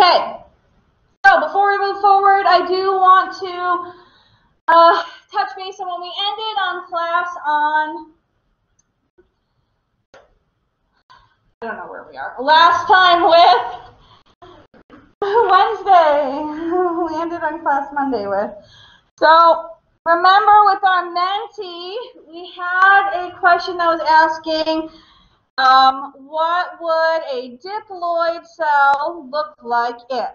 Okay, so before we move forward, I do want to touch base on when we ended on class on, I don't know where we are, last time with Wednesday. We ended on class Monday with. So remember with our mentee, we had a question that was asking, what would a diploid cell look like if,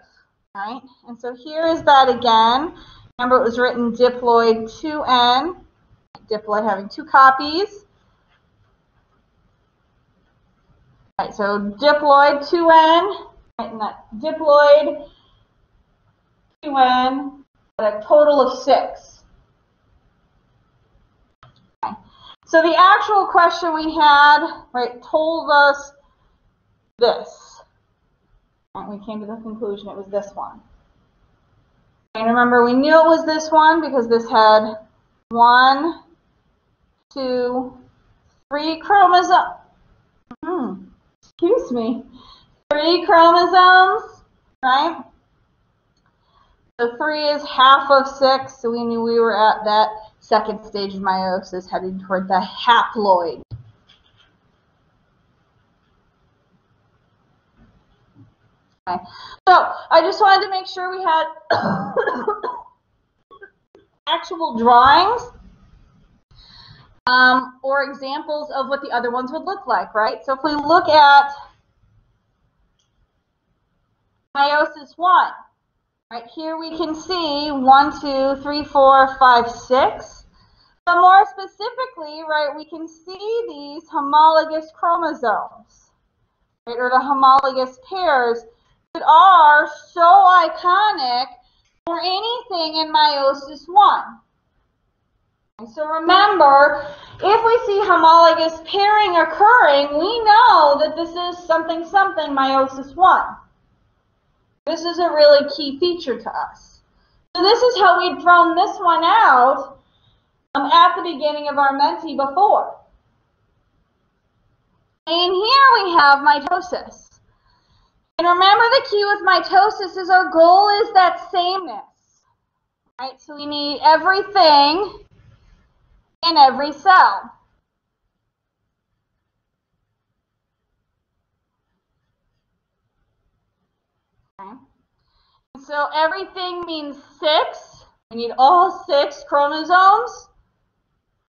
right? And so here is that again. Remember it was written diploid 2N, diploid having 2 copies. Right, so diploid 2N, right, and that diploid 2N at a total of 6. Okay. So the actual question we had, right, told us this. Right, we came to the conclusion it was this one. And remember, we knew it was this one because this had 1, 2, 3 chromosomes. Excuse me. 3 chromosomes, right? So 3 is half of 6, so we knew we were at that second stage of meiosis, heading toward the haploid. Okay. So I just wanted to make sure we had actual drawings or examples of what the other ones would look like, right? So if we look at meiosis 1, right here we can see 1, 2, 3, 4, 5, 6. But more specifically, right, we can see these homologous chromosomes, right, or the homologous pairs that are so iconic for anything in meiosis 1. So remember, if we see homologous pairing occurring, we know that this is something meiosis 1. This is a really key feature to us. So this is how we'd thrown this one out at the beginning of our mentee before. And here we have mitosis. And remember, the key with mitosis is our goal is that sameness. Right? So we need everything in every cell. Okay. So everything means 6. We need all 6 chromosomes.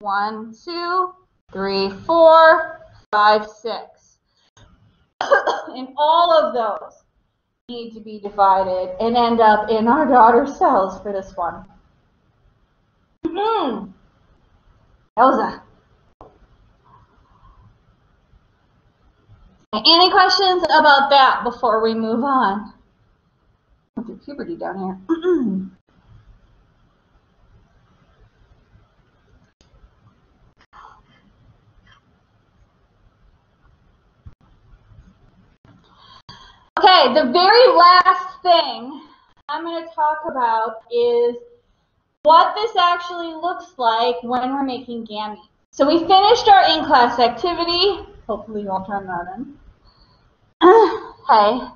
1, 2, 3, 4, 5, 6. And all of those need to be divided and end up in our daughter cells for this one. Elsa. Any questions about that before we move on? Went through puberty down here. Okay, the very last thing I'm going to talk about is what this actually looks like when we're making gametes. So we finished our in-class activity. Hopefully you all turned that in. Okay.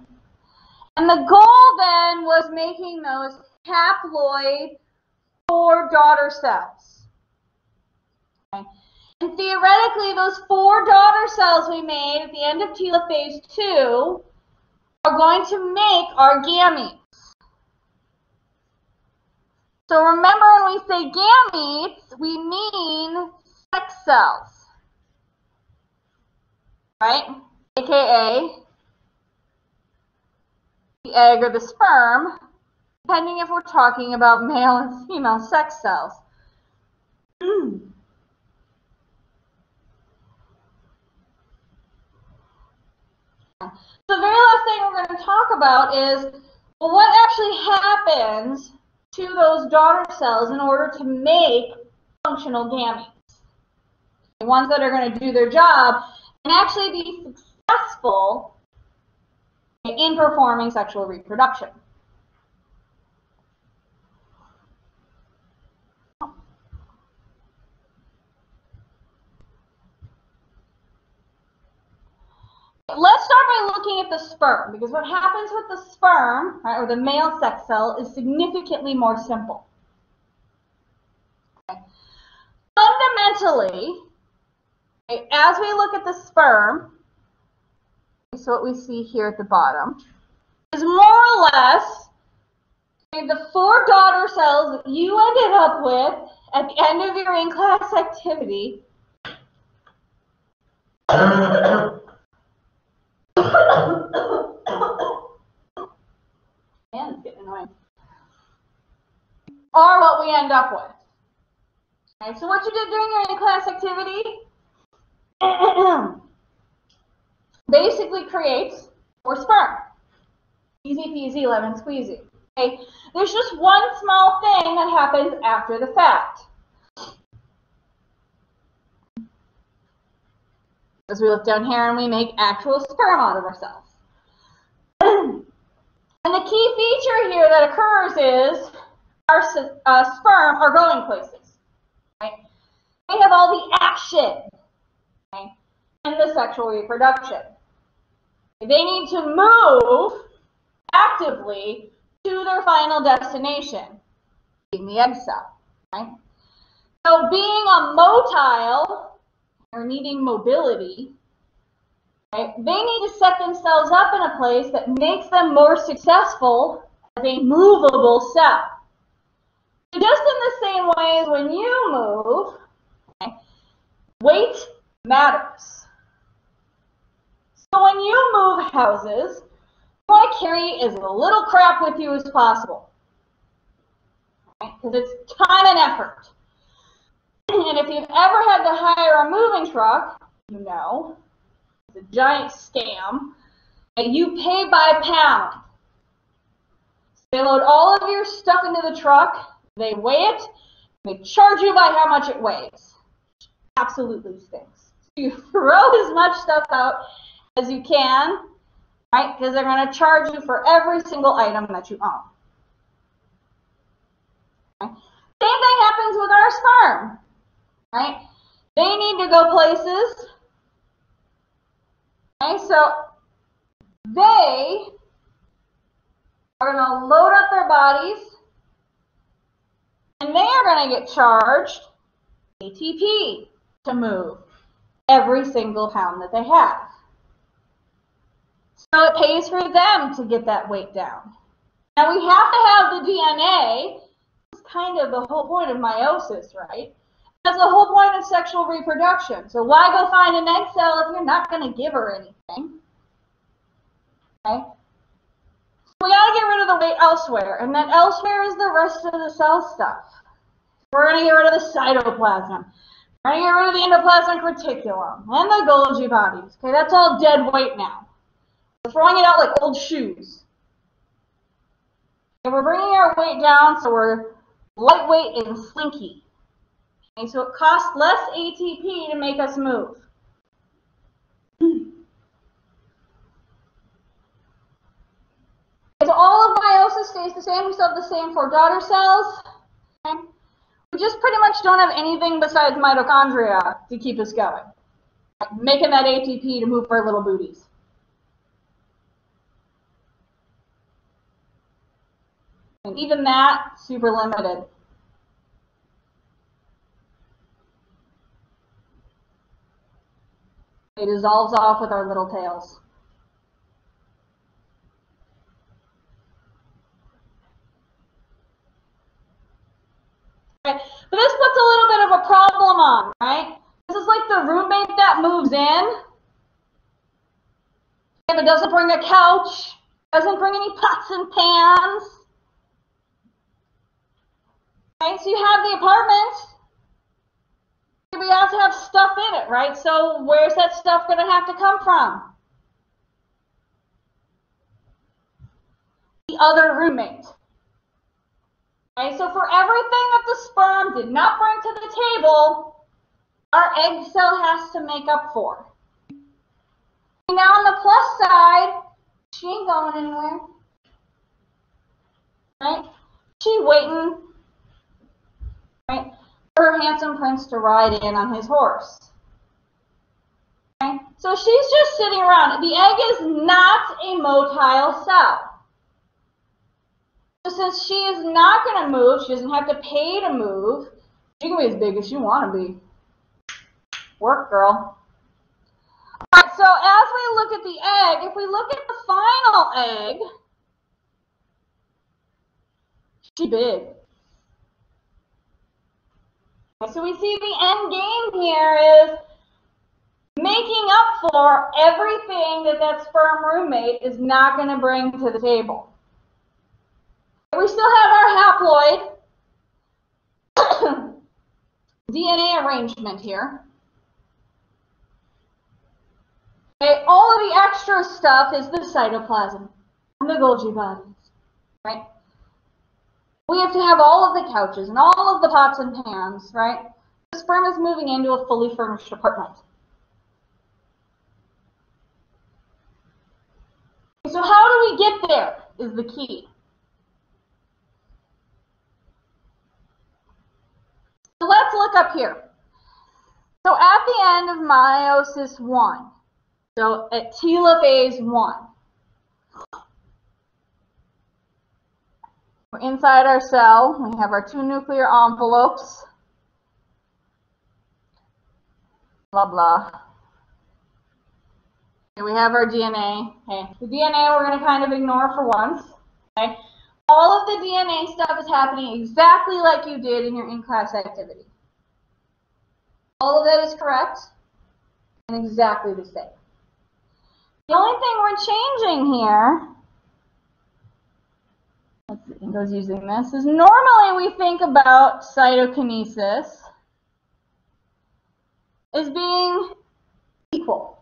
And the goal then was making those haploid 4 daughter cells. Okay. And theoretically, those 4 daughter cells we made at the end of telophase 2 are going to make our gametes. So remember, when we say gametes, we mean sex cells, right? AKA the egg or the sperm, depending if we're talking about male and female sex cells. So the very last thing we're going to talk about is, well, what actually happens to those daughter cells in order to make functional gametes. The ones that are going to do their job and actually be successful in performing sexual reproduction. Let's start by we're looking at the sperm, because what happens with the sperm, right, or the male sex cell, is significantly more simple. Okay. Fundamentally, okay, as we look at the sperm, so what we see here at the bottom is more or less the 4 daughter cells that you ended up with at the end of your in-class activity. Man, it's getting annoying. Are what we end up with. Okay, so what you did during your in-class activity basically creates more sperm. Easy peasy, lemon squeezy. Okay, there's just one small thing that happens after the fact. As we look down here and we make actual sperm out of ourselves. And the key feature here that occurs is our sperm are going places. Right? They have all the action, okay, and the sexual reproduction. They need to move actively to their final destination, being the egg cell. Right? So being a motile, or needing mobility, right, they need to set themselves up in a place that makes them more successful as a movable cell. So just in the same way as when you move, okay, weight matters. So when you move houses, you want to carry as little crap with you as possible, because it's time and effort. And if you've ever had to hire a moving truck, you know it's a giant scam, and you pay by pound. So they load all of your stuff into the truck, they weigh it, they charge you by how much it weighs. Absolutely stinks. So you throw as much stuff out as you can, right? Because they're going to charge you for every single item that you own. Okay? Same thing happens with our sperm, right? They need to go places. Okay, so they are going to load up their bodies, and they are going to get charged ATP to move every single pound that they have. So it pays for them to get that weight down. Now we have to have the DNA. It's kind of the whole point of meiosis, right? That's the whole point of sexual reproduction. So why go find an egg cell if you're not going to give her anything? Okay? We got to get rid of the weight elsewhere, and that elsewhere is the rest of the cell stuff. We're going to get rid of the cytoplasm. We're going to get rid of the endoplasmic reticulum and the Golgi bodies. Okay, that's all dead weight now. We're throwing it out like old shoes. And we're bringing our weight down so we're lightweight and slinky. Okay, so it costs less ATP to make us move. So all of meiosis stays the same. We still have the same 4 daughter cells. Okay? We just pretty much don't have anything besides mitochondria to keep us going. Like making that ATP to move our little booties. And even that, super limited. It dissolves off with our little tails. Okay. But this puts a little bit of a problem on, right? This is like the roommate that moves in. But doesn't bring a couch, doesn't bring any pots and pans. Okay, so you have the apartment. We have to have stuff in it, right? So where's that stuff going to have to come from? The other roommate. Okay, so for everything that the sperm did not bring to the table, our egg cell has to make up for. Now on the plus side, she ain't going anywhere. Right? She waiting, right, for her handsome prince to ride in on his horse. Okay? So she's just sitting around. The egg is not a motile cell. So since she is not going to move, she doesn't have to pay to move. She can be as big as you want to be. Work, girl. All right, so as we look at the egg, if we look at the final egg, she's big. So we see the end game here is making up for everything that sperm roommate is not going to bring to the table. We still have our haploid DNA arrangement here. Okay, all of the extra stuff is the cytoplasm and the Golgi bodies, right? We have to have all of the couches and all of the pots and pans, right? The sperm is moving into a fully furnished apartment. So how do we get there is the key. So let's look up here. So at the end of meiosis 1, so at telophase 1, we're inside our cell. We have our 2 nuclear envelopes. Blah, blah. Here we have our DNA. Okay. The DNA we're going to kind of ignore for once. Okay. All of the DNA stuff is happening exactly like you did in your in-class activity. All of that is correct and exactly the same. The only thing we're changing here, let's see, I think I was using this, is normally we think about cytokinesis as being equal.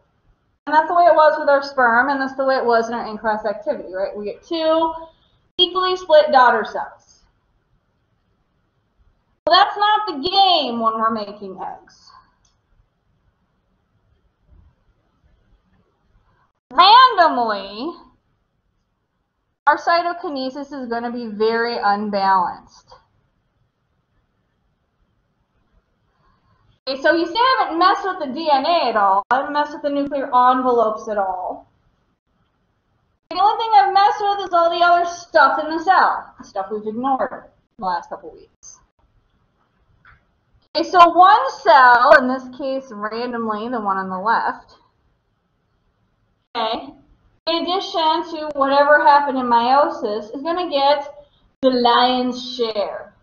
And that's the way it was with our sperm, and that's the way it was in our in-class activity, right? We get 2 equally split daughter cells. Well, that's not the game when we're making eggs. Randomly, our cytokinesis is going to be very unbalanced. Okay, so you see I haven't messed with the DNA at all. I haven't messed with the nuclear envelopes at all. The only thing I've messed with is all the other stuff in the cell, the stuff we've ignored the last couple weeks. Okay, so one cell, in this case randomly, the one on the left, okay, in addition to whatever happened in meiosis, is going to get the lion's share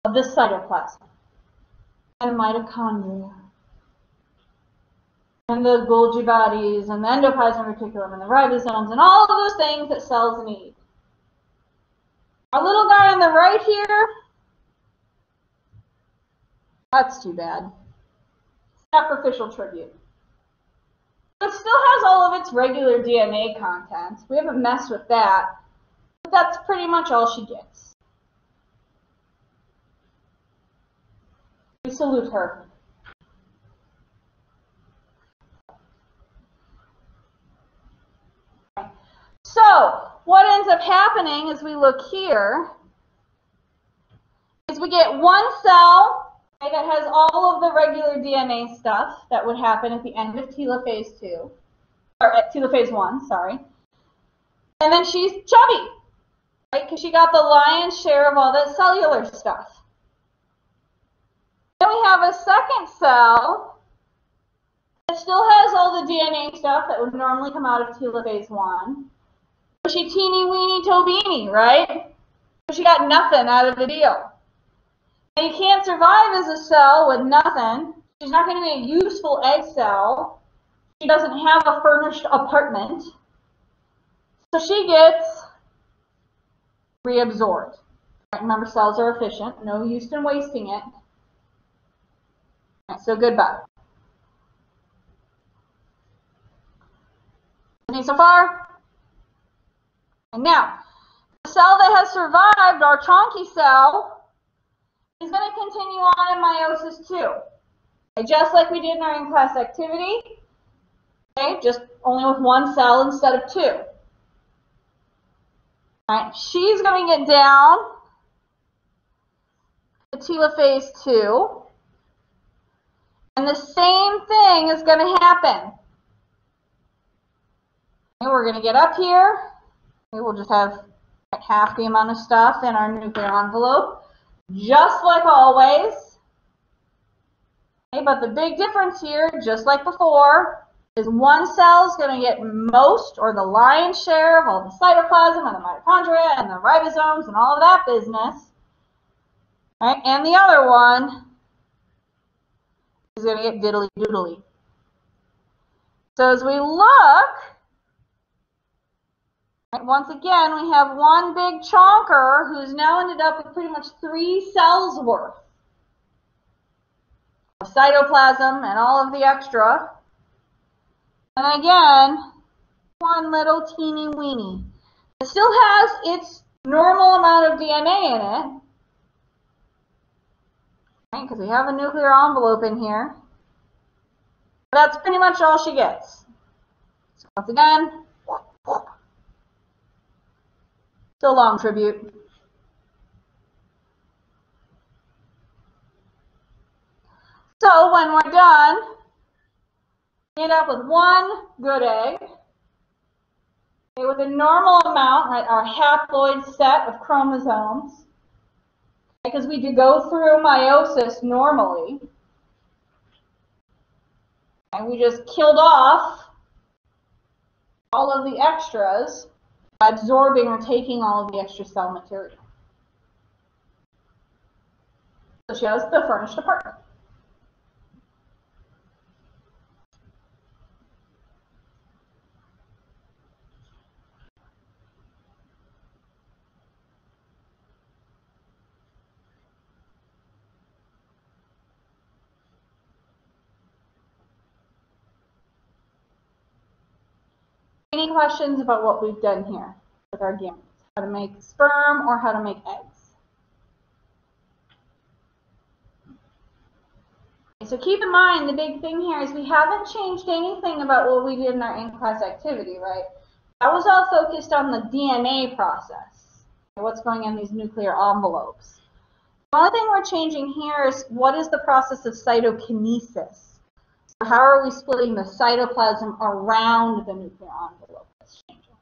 of the cytoplasm and mitochondria and the Golgi bodies and the endoplasmic reticulum and the ribosomes and all of those things that cells need. Our little guy on the right here, that's too bad. Sacrificial tribute. It still has all of its regular DNA content. We haven't messed with that. But that's pretty much all she gets. We salute her. So, what ends up happening as we look here is we get one cell that has all of the regular DNA stuff that would happen at the end of telophase 2, or at telophase 1, sorry. And then she's chubby, right? Because she got the lion's share of all that cellular stuff. Then we have a second cell that still has all the DNA stuff that would normally come out of telophase 1. But she teeny weeny tobini, right? But she got nothing out of the deal. And you can't survive as a cell with nothing. She's not going to be a useful egg cell. She doesn't have a furnished apartment. So she gets reabsorbed. Right, remember, cells are efficient. No use in wasting it. Right, so goodbye. Okay, so far? And now, the cell that has survived, our chonky cell, is going to continue on in meiosis 2. Okay, just like we did in our in-class activity. Okay, just only with one cell instead of 2. All right, she's going to get down to telophase 2. And the same thing is going to happen. Okay, we're going to get up here. Okay, we'll just have half the amount of stuff in our nuclear envelope, just like always. Okay, but the big difference here, just like before, is one cell is going to get most or the lion's share of all the cytoplasm and the mitochondria and the ribosomes and all of that business. Right? And the other one is going to get diddly doodly. So as we look, right, once again, we have one big chonker who's now ended up with pretty much 3 cells worth of cytoplasm and all of the extra. And again, one little teeny weeny. It still has its normal amount of DNA in it, right? Because we have a nuclear envelope in here. But that's pretty much all she gets. So once again, still long tribute. So when we're done, we end up with one good egg. Okay, with a normal amount, right, our haploid set of chromosomes. Because we do go through meiosis normally. And we just killed off all of the extras by absorbing or taking all of the extra cell material. So she has the furnished apartment. Any questions about what we've done here with our gametes? How to make sperm or how to make eggs? So keep in mind, the big thing here is we haven't changed anything about what we did in our in-class activity, right? That was all focused on the DNA process, what's going in these nuclear envelopes. The only thing we're changing here is what is the process of cytokinesis? So how are we splitting the cytoplasm around the nuclear envelope? That's changing.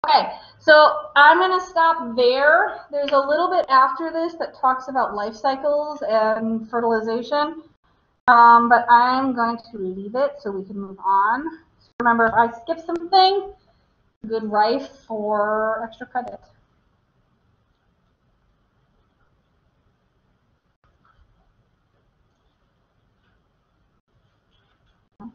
Okay, so I'm going to stop there. There's a little bit after this that talks about life cycles and fertilization, but I'm going to leave it so we can move on. So remember, if I skip something, good rife for extra credit. Oh,